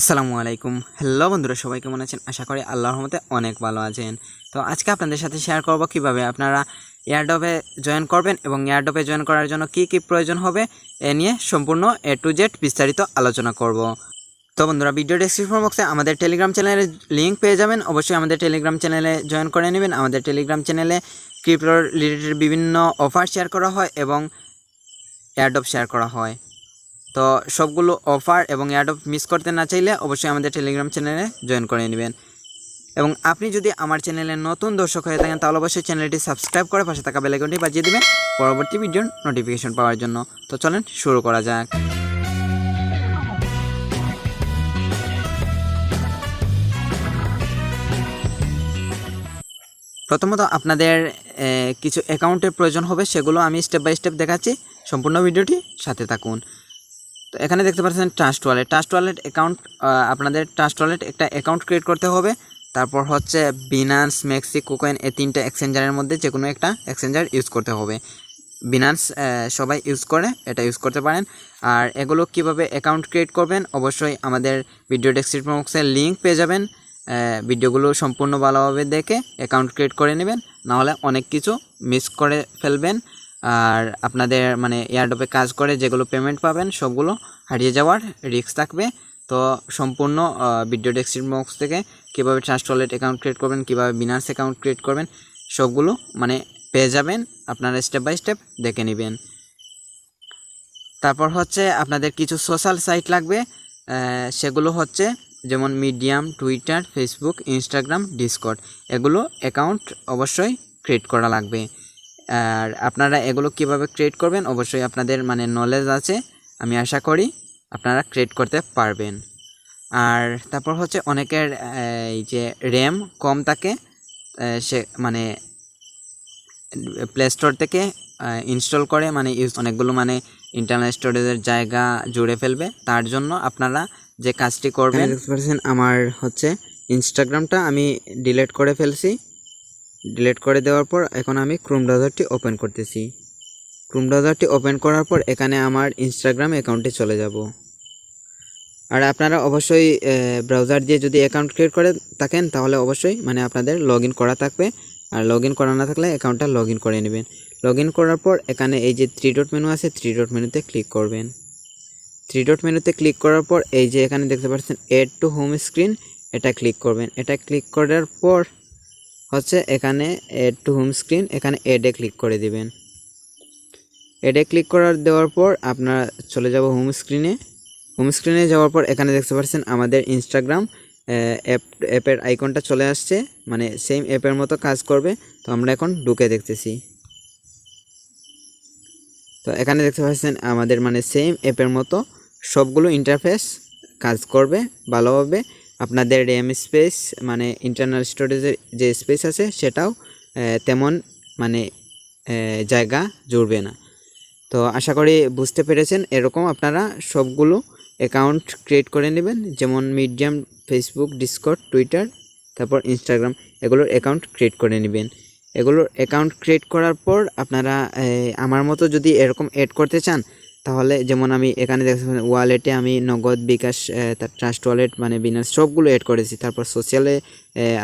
আসসালামু আলাইকুম। হ্যালো বন্ধুরা, সবাই কেমন আছেন? আশা করি আল্লাহর রহমতে অনেক ভালো আছেন। তো আজকে আপনাদের সাথে শেয়ার করব কিভাবে আপনারা এয়ারড্রপে জয়েন করবেন এবং এয়ারড্রপে জয়েন করার জন্য কি কি প্রয়োজন হবে এ নিয়ে সম্পূর্ণ A to Z বিস্তারিত আলোচনা করব। তো বন্ধুরা, ভিডিও ডেসক্রিপশন বক্সে আমাদের টেলিগ্রাম চ্যানেলের লিঙ্ক পেয়ে যাবেন। অবশ্যই আমাদের টেলিগ্রাম চ্যানেলে জয়েন করে নেবেন। আমাদের টেলিগ্রাম চ্যানেলে ক্রিপ্টো রিলেটেড বিভিন্ন অফার শেয়ার করা হয় এবং এয়ারড্রপ শেয়ার করা হয়। তো সবগুলো অফার এবং এয়ারড্রপ মিস করতে না চাইলে অবশ্যই আমাদের টেলিগ্রাম চ্যানেলে জয়েন করে নেবেন। এবং আপনি যদি আমার চ্যানেলে নতুন দর্শক হয়ে থাকেন তাহলে অবশ্যই চ্যানেলটি সাবস্ক্রাইব করে পাশে থাকা বেল আইকনটি বাজিয়ে দিবেন পরবর্তী ভিডিওর নোটিফিকেশন পাওয়ার জন্য। তো চলেন শুরু করা যাক। প্রথমত আপনাদের কিছু অ্যাকাউন্টের প্রয়োজন হবে, সেগুলো আমি স্টেপ বাই স্টেপ দেখাচ্ছি। সম্পূর্ণ ভিডিওটি সাথে থাকুন। তো এখানে দেখতে পাচ্ছেন ট্রাস্ট ওয়ালেট অ্যাকাউন্ট। আপনাদের ট্রাস্ট ওয়ালেট একটা অ্যাকাউন্ট ক্রিয়েট করতে হবে। তারপর হচ্ছে বিনান্স, মেক্সি, কোকয়েন, এই তিনটা এক্সচেঞ্জারের মধ্যে যে কোনো একটা এক্সচেঞ্জার ইউজ করতে হবে। বিনান্স সবাই ইউজ করে, এটা ইউজ করতে পারেন। আর এগুলো কিভাবে অ্যাকাউন্ট ক্রিয়েট করবেন অবশ্যই আমাদের ভিডিও ডেসক্রিপশন বক্সে লিঙ্ক পেয়ে যাবেন। ভিডিওগুলো সম্পূর্ণ ভালোভাবে দেখে অ্যাকাউন্ট ক্রিয়েট করে নেবেন, নাহলে অনেক কিছু মিস করে ফেলবেন। আর আপনাদের এয়ারড্রপে কাজ করে যেগুলো পেমেন্ট পাবেন সবগুলো হারিয়ে যাওয়ার রিস্ক থাকবে। তো সম্পূর্ণ ভিডিও ডেসক্রিপশন বক্স থেকে কীভাবে ট্রাস্ট ওয়ালেট অ্যাকাউন্ট ক্রিয়েট করবেন, কীভাবে বিনান্স অ্যাকাউন্ট ক্রিয়েট করবেন সবগুলো পেয়ে যাবেন। আপনারা স্টেপ বাই স্টেপ দেখে নেবেন। তারপর হচ্ছে আপনাদের কিছু সোশ্যাল সাইট লাগবে। সেগুলো হচ্ছে যেমন medium, Twitter, Facebook, Instagram, Discord. এগুলো অ্যাকাউন্ট অবশ্যই ক্রিয়েট করা লাগবে। আর আপনারা এগুলো কিভাবে ক্রিয়েট করবেন অবশ্যই আপনাদের নলেজ আছে, আমি আশা করি আপনারা ক্রিয়েট করতে পারবেন। আর তারপর হচ্ছে অনেকের এই যে র্যাম কম থাকে, সে প্লে স্টোর থেকে ইনস্টল করে অনেকগুলো ইন্টারনাল স্টোরেজের জায়গা জুড়ে ফেলবে। তার জন্য আপনারা যে কাজটি করবেন, দেখতে পাচ্ছেন আমার হচ্ছে ইনস্টাগ্রামটা আমি ডিলিট করে ফেলছি। ডিলিট করে দেওয়ার পর এখন আমি ক্রোম ব্রাউজারটি ওপেন করতেছি। ক্রোম ব্রাউজারটি ওপেন করার পর এখানে আমার ইনস্টাগ্রাম অ্যাকাউন্টে চলে যাব। আর আপনারা অবশ্যই ব্রাউজার দিয়ে যদি অ্যাকাউন্ট ক্রিয়েট করে থাকেন তাহলে অবশ্যই আপনাদের লগ ইন করা থাকবে। আর লগ ইন করা না থাকলে অ্যাকাউন্টটা লগ ইন করে নেবেন। লগ ইন করার পর এখানে এই যে 3 ডট মেনু আছে, 3 ডট মেনুতে ক্লিক করবেন। 3 ডট মেনুতে ক্লিক করার পর এই যে এখানে দেখতে পাচ্ছেন এড টু হোম স্ক্রিন, এটা ক্লিক করবেন। এটা ক্লিক করার পর হচ্ছে এখানে এড টু হোম স্ক্রিন, এখানে এডে ক্লিক করে দিবেন। এডে ক্লিক দেওয়ার পর আপনারা চলে যাব হোম স্ক্রিনে। হোম স্ক্রিনে যাওয়ার পর এখানে দেখতে পাচ্ছেন আমাদের ইনস্টাগ্রাম অ্যাপের আইকনটা চলে আসছে, সেম অ্যাপের মতো কাজ করবে। তো আমরা এখন ঢুকে দেখতেছি। তো এখানে দেখতে পাচ্ছেন আমাদের সেম অ্যাপের মতো সবগুলো ইন্টারফেস কাজ করবে ভালোভাবে। আপনাদের র্যাম স্পেস ইন্টারনাল স্টোরেজের যে স্পেস আছে সেটাও তেমন জায়গা জুড়বে না। তো আশা করি বুঝতে পেরেছেন। এরকম আপনারা সবগুলো অ্যাকাউন্ট ক্রিয়েট করে নেবেন, যেমন মিডিয়াম, ফেসবুক, ডিসকর্ড, টুইটার, তারপর ইনস্টাগ্রাম, এগুলোর অ্যাকাউন্ট ক্রিয়েট করে নেবেন। এগুলোর অ্যাকাউন্ট ক্রিয়েট করার পর আপনারা আমার মতো যদি এরকম অ্যাড করতে চান তাহলে যেমন আমি এখানে দেখছেন ওয়ালেটে আমি নগদ, বিকাশ, তার ট্রাস্ট ওয়ালেট বিনান্স সবগুলো অ্যাড করেছি। তারপর সোশ্যালে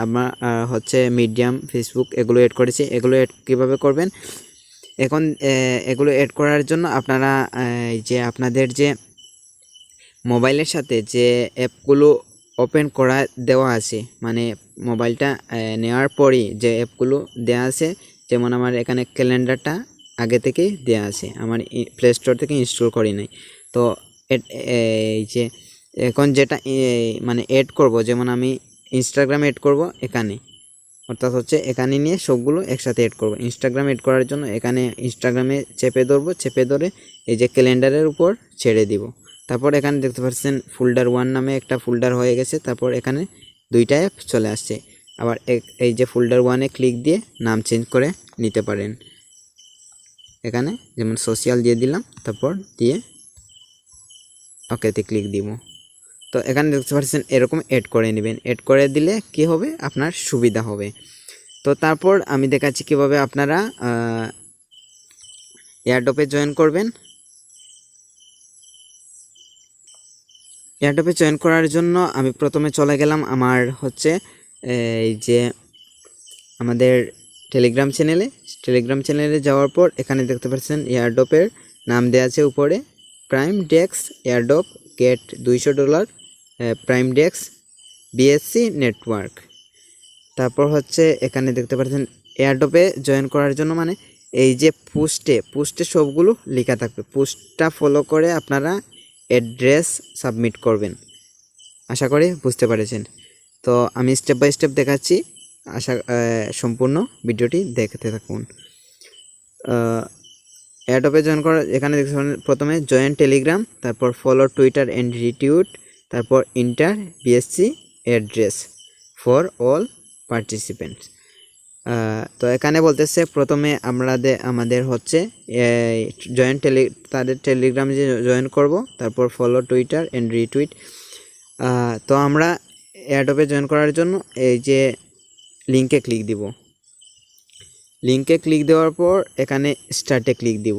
আমার হচ্ছে মিডিয়াম, ফেসবুক এগুলো অ্যাড করেছি। এগুলো অ্যাড কীভাবে করবেন, এখন এগুলো অ্যাড করার জন্য আপনারা যে আপনাদের যে মোবাইলের সাথে যে অ্যাপগুলো ওপেন করা দেওয়া আছে, মোবাইলটা নেওয়ার পরই যে অ্যাপগুলো দেওয়া আছে, যেমন আমার এখানে ক্যালেন্ডারটা আগে থেকেই দেওয়া আছে, আমার প্লে স্টোর থেকে ইনস্টল করি নাই। তো এই যে এখন যেটা অ্যাড করব, যেমন আমি ইনস্টাগ্রাম অ্যাড করব এখানে, অর্থাৎ হচ্ছে এখানে নিয়ে সবগুলো একসাথে অ্যাড করব। ইনস্টাগ্রাম অ্যাড করার জন্য এখানে ইনস্টাগ্রামে চেপে ধরবো, চেপে ধরে এই যে ক্যালেন্ডারের উপর ছেড়ে দিব। তারপর এখানে দেখতে পাচ্ছেন ফোল্ডার 1 নামে একটা ফোল্ডার হয়ে গেছে। তারপর এখানে 2টা অ্যাপ চলে আসছে। আবার এই যে ফোল্ডার 1-এ ক্লিক দিয়ে নাম চেঞ্জ করে নিতে পারেন। এখানে যেমন সোশ্যাল দিয়ে দিলাম, তারপর দিয়ে ওকেতে ক্লিক দিব। তো এখানে দেখতে পাচ্ছেন এরকম অ্যাড করে নেবেন। অ্যাড করে দিলে কি হবে, আপনার সুবিধা হবে। তো তারপর আমি দেখাচ্ছি কিভাবে আপনারা এয়ারড্রপে জয়েন করবেন। এয়ারড্রপে জয়েন করার জন্য আমি প্রথমে চলে গেলাম আমার হচ্ছে এই যে আমাদের টেলিগ্রাম চ্যানেলে যাওয়ার পর এখানে দেখতে পাচ্ছেন এয়ারড্রপের নাম দেওয়া আছে উপরে প্রাইম ডেক্স এয়ারড্রপ গেট $200 প্রাইম ডেক্স বিএসসি নেটওয়ার্ক। তারপর হচ্ছে এখানে দেখতে পাচ্ছেন এয়ারড্রপে জয়েন করার জন্য মানে এই যে পোস্টে সবগুলো লেখা থাকবে, পোস্টটা ফলো করে আপনারা অ্যাড্রেস সাবমিট করবেন। আশা করি বুঝতে পেরেছেন। তো আমি স্টেপ বাই স্টেপ দেখাচ্ছি, সম্পূর্ণ ভিডিওটি দেখতে থাকুন। এয়ারড্রপে জয়েন করা এখানে দেখতে পাচ্ছেন প্রথমে জয়েন টেলিগ্রাম, তারপর ফলো টুইটার অ্যান্ড রিটিউট, তারপর inter BSc address for all participants. তো এখানে বলতেছে প্রথমে আমাদের হচ্ছে তাদের টেলিগ্রাম যে জয়েন করব, তারপর ফলো টুইটার অ্যান্ড রিটুইট। তো আমরা এয়ারড্রপে জয়েন করার জন্য এই যে লিঙ্কে ক্লিক দিব। লিঙ্কে ক্লিক দেওয়ার পর এখানে স্টার্টে ক্লিক দিব।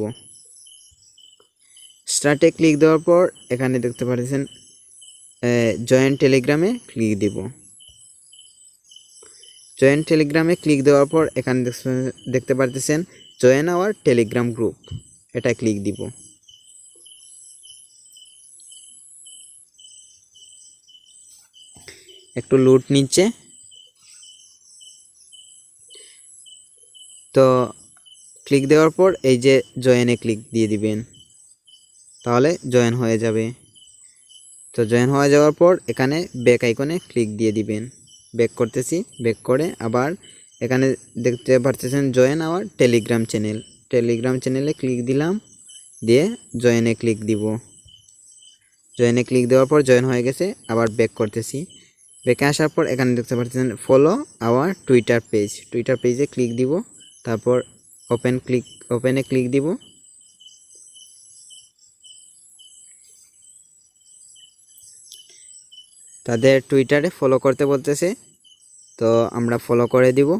স্টার্টে ক্লিক দেওয়ার পর এখানে দেখতে পাচ্ছেন জয়েন টেলিগ্রামে ক্লিক দিব। জয়েন টেলিগ্রামে ক্লিক দেওয়ার পর এখানে দেখতে পাচ্ছেন জয়েন আওয়ার টেলিগ্রাম গ্রুপ, এটা ক্লিক দিব। একটু লোড নিচ্ছে, তো ক্লিক দেওয়ার পর এই যে জয়েনে ক্লিক দিয়ে দিবেন, তাহলে জয়েন হয়ে যাবে। তো জয়েন হয়ে যাওয়ার পর এখানে ব্যাক আইকনে ক্লিক দিয়ে দিবেন। ব্যাক করতেছি, ব্যাক করে আবার এখানে দেখতে পাচ্ছেন জয়েন আওয়ার টেলিগ্রাম চ্যানেলে ক্লিক দিলাম, দিয়ে জয়েনে ক্লিক দিব। জয়েনে ক্লিক দেওয়ার পর জয়েন হয়ে গেছে। আবার ব্যাক করতেছি, ব্যাকে আসার পর এখানে দেখতে পাচ্ছেন ফলো আওয়ার টুইটার পেজে ক্লিক দিব, তারপর ওপেনে ক্লিক দিব। তাদের টুইটারে ফলো করতে বলতেছে, তো আমরা ফলো করে দিব।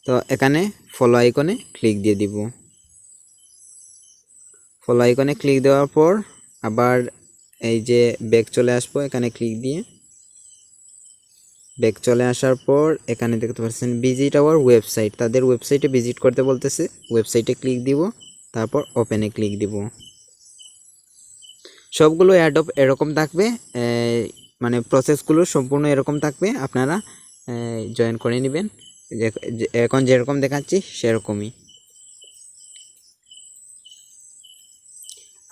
তো এখানে ফলো আইকনে ক্লিক দিয়ে দিব। ফলো আইকনে ক্লিক দেওয়ার পর আবার এই যে ব্যাক চলে আসবো, এখানে ক্লিক দিয়ে ব্যাক চলে আসার পর এখানে দেখতে পাচ্ছেন ভিজিট আওয়ার ওয়েবসাইট, তাদের ওয়েবসাইটে ভিজিট করতে বলতেছে। ওয়েবসাইটে ক্লিক দিব, তারপর ওপেনে ক্লিক দিব। সবগুলো এয়ারড্রপ এরকম থাকবে, মানে প্রসেসগুলো সম্পূর্ণ এরকম থাকবে, আপনারা জয়েন করে নেবেন। এখন যেরকম দেখাচ্ছি সেরকমই।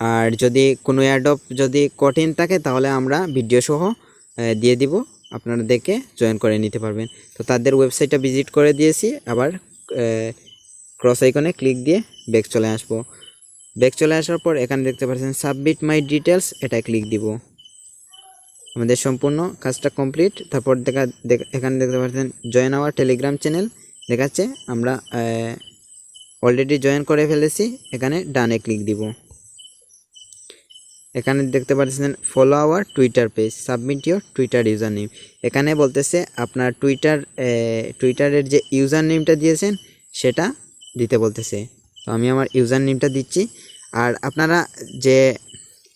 আর যদি কোনো এয়ারড্রপ যদি কঠিন থাকে তাহলে আমরা ভিডিও সহ দিয়ে দিব, আপনারা দেখে জয়েন করে নিতে পারবেন। তো তাদের ওয়েবসাইটটা ভিজিট করে দিয়েছি। আবার ক্রস আইকনে ক্লিক দিয়ে ব্যাক চলে আসবো। ব্যাক চলে আসার পর এখানে দেখতে পাচ্ছেন সাবমিট মাই ডিটেলস, এটা ক্লিক দিব। আমাদের সম্পূর্ণ কাজটা কমপ্লিট। তারপর এখানে দেখতে পাচ্ছেন জয়েন আওয়ার টেলিগ্রাম চ্যানেল দেখাচ্ছে, আমরা অলরেডি জয়েন করে ফেলেছি। এখানে ডানে ক্লিক দিব। এখানে দেখতে পাচ্ছেন follow our Twitter page, submit your Twitter user name. এখানে বলতেছে আপনার টুইটারের যে ইউজার নেমটা দিয়েছেন সেটা দিতে বলতেছে। তো আমি আমার ইউজার নেমটা দিচ্ছি। আর আপনারা যে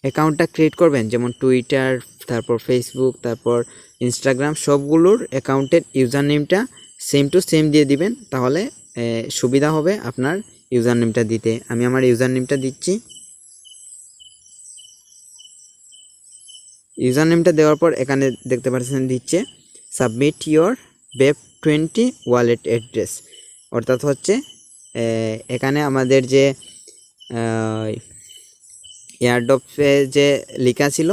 অ্যাকাউন্টটা ক্রিয়েট করবেন, যেমন টুইটার, তারপর ফেসবুক, তারপর ইনস্টাগ্রাম, সবগুলোর অ্যাকাউন্টের ইউজার নেমটা সেম টু সেম দিয়ে দিবেন, তাহলে সুবিধা হবে আপনার ইউজার নেমটা দিতে। আমি আমার ইউজার নেমটা দিচ্ছি। ইউজার নেমটা দেওয়ার পর এখানে দেখতে পাচ্ছেন দিচ্ছে submit your web20 wallet address, অর্থাৎ হচ্ছে এখানে আমাদের যে এয়ারড্রপে যে লেখা ছিল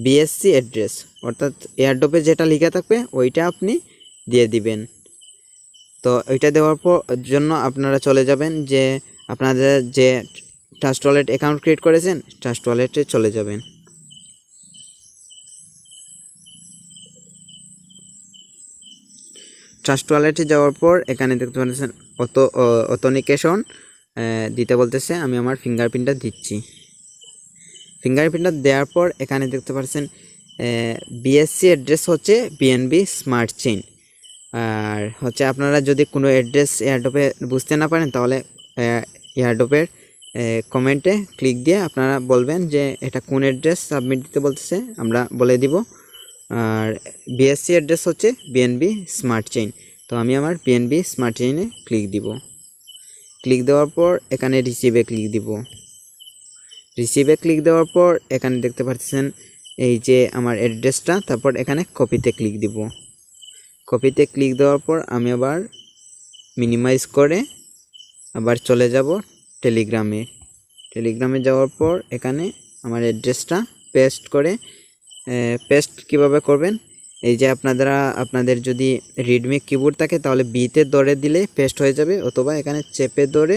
বিএসসি অ্যাড্রেস, অর্থাৎ এয়ারড্রপে যেটা লেখা থাকবে ওইটা আপনি দিয়ে দিবেন। তো ওইটা দেওয়ার পর জন্য আপনারা চলে যাবেন যে আপনাদের যে ট্রাস্ট ওয়ালেট অ্যাকাউন্ট ক্রিয়েট করেছেন, ট্রাস্ট ওয়ালেটে চলে যাবেন। ট্রাস্ট ওয়ালেটে যাওয়ার পর এখানে দেখতে পাচ্ছেন অথেন্টিকেশন দিতে বলতেছে। আমি আমার ফিঙ্গারপ্রিন্টটা দিচ্ছি। ফিঙ্গারপ্রিন্টটা দেওয়ার পর এখানে দেখতে পাচ্ছেন বিএসসি অ্যাড্রেস হচ্ছে বিএনবি স্মার্ট চেইন। আর হচ্ছে আপনারা যদি কোনো অ্যাড্রেস এয়ারড্রপে বুঝতে না পারেন তাহলে এয়ারড্রপের কমেন্টে ক্লিক দিয়ে আপনারা বলবেন যে এটা কোন অ্যাড্রেস সাবমিট দিতে বলতেছে, আমরা বলে দিব। আর বিএসসি অ্যাড্রেস হচ্ছে বিএনবি স্মার্ট চেইন। তো আমি আমার বিএনবি স্মার্ট চেইনে ক্লিক দিব। ক্লিক দেওয়ার পর এখানে রিসিভে ক্লিক দিব। রিসিভে ক্লিক দেওয়ার পর এখানে দেখতে পাচ্ছেন এই যে আমার অ্যাড্রেসটা, তারপর এখানে কপিতে ক্লিক দিব। কপিতে ক্লিক দেওয়ার পর আমি আবার মিনিমাইজ করে আবার চলে যাব টেলিগ্রামে। টেলিগ্রামে যাওয়ার পর এখানে আমার অ্যাড্রেসটা পেস্ট করে, পেস্ট কিভাবে করবেন, এই যে আপনাদের যদি রেডমি কিবোর্ড থাকে তাহলে বিতে ধরে দিলে পেস্ট হয়ে যাবে, অথবা এখানে চেপে ধরে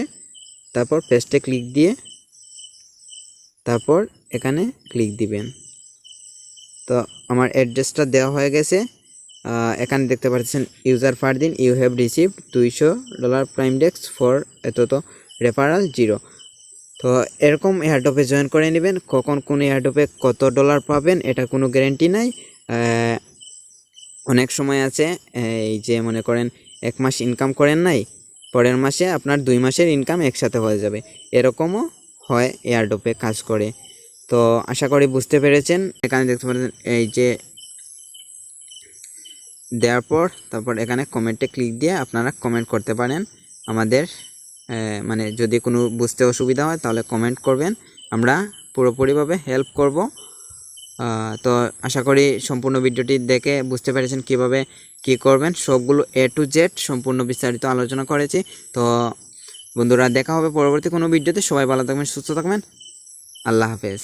তারপর পেস্টে ক্লিক দিয়ে তারপর এখানে ক্লিক দিবেন। তো আমার অ্যাড্রেসটা দেওয়া হয়ে গেছে। এখানে দেখতে পাচ্ছেন user Fardin you have received $200 prime dex for এত রেফারাল 0। তো এরকম এয়ারড্রপে জয়েন করে নেবেন। কখন কোন এয়ারড্রপে কত ডলার পাবেন এটা কোনো গ্যারেন্টি নাই। অনেক সময় আছে এই যে মনে করেন 1 মাস ইনকাম করেন নাই, পরের মাসে আপনার 2 মাসের ইনকাম একসাথে হয়ে যাবে, এরকমও হয় এয়ারড্রপে কাজ করে। তো আশা করি বুঝতে পেরেছেন। এখানে দেখতে পাচ্ছেন এই যে দেওয়ার পর তারপর এখানে কমেন্টে ক্লিক দিয়ে আপনারা কমেন্ট করতে পারেন। আমাদের মানে যদি কোনো বুঝতে অসুবিধা হয় তাহলে কমেন্ট করবেন, আমরা পুরোপুরিভাবে হেল্প করব। তো আশা করি সম্পূর্ণ ভিডিওটি দেখে বুঝতে পেরেছেন কিভাবে কি করবেন। সবগুলো A to Z সম্পূর্ণ বিস্তারিত আলোচনা করেছি। তো বন্ধুরা দেখা হবে পরবর্তী কোনো ভিডিওতে। সবাই ভালো থাকবেন, সুস্থ থাকবেন। আল্লাহ হাফেজ।